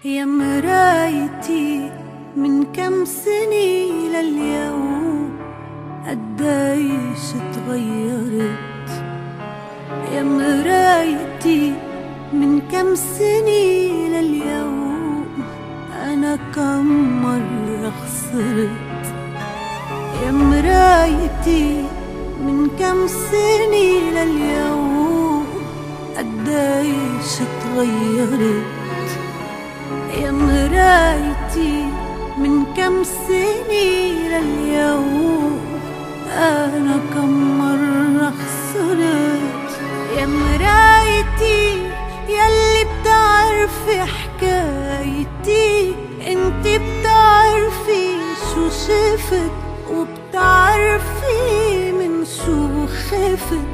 يا مرايتي من كم سنة لليوم قديش اتغيرت. يا مرايتي من كم سنة لليوم أنا كم مرة خسرت. يا مرايتي من كم سنة لليوم قديش اتغيرت. يا مرايتي من كم سنة لليوم أنا كم مرة خسرت. يا مرايتي يلي بتعرفي حكايتي، انت بتعرفي شو شفت وبتعرفي من شو خفت.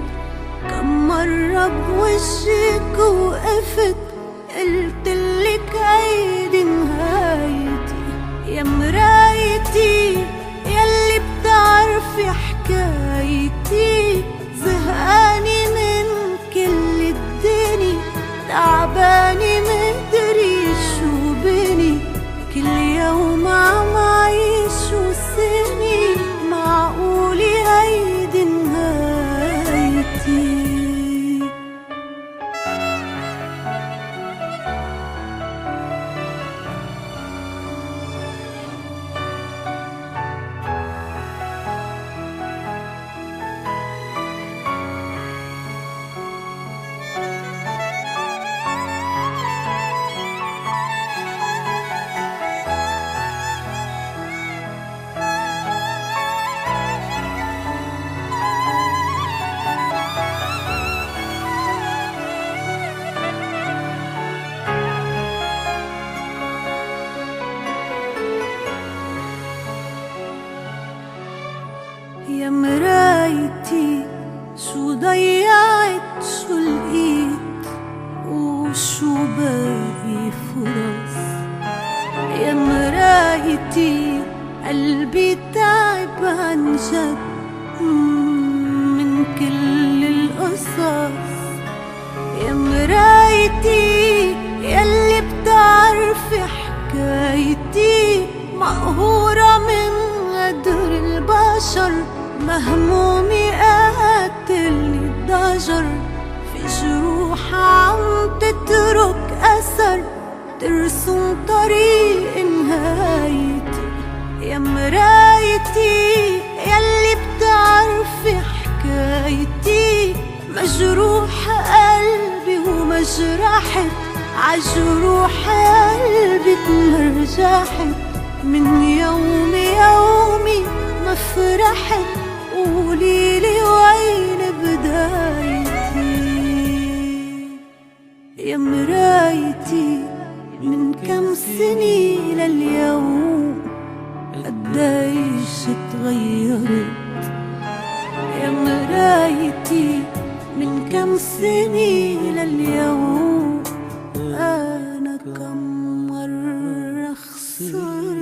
كم مرة بوشك وقفت قلتلك هيدي نهايتي. يا مرايتي يلي بتعرفي حكايتي، زهقاني من كل الدنيا، تعباني مدري شو بني، كل يوم عم عيش وسني معقولي هيدي نهايتي. يا مرايتي شو ضيعت شو لقيت وشو باقي فرص. يا مرايتي قلبي تعب عن جد من كل القصص. يا مرايتي يلي بتعرفي حكايتي، مقهورة من قدر البشر، مهمومي قاتلني الضجر، في جروح عم تترك أثر ترسم طريق نهايتي. يا مرايتي يلي بتعرفي حكايتي، مجروح قلبي ومجرحت، عجروح قلبي تمرجحت، من يومي ما فرحت، قوليلي وين بدايتي. يا مرايتي من كم سنة لليوم قديش اتغيرت. يا مرايتي من كم سنة لليوم أنا كم مرة خسرت.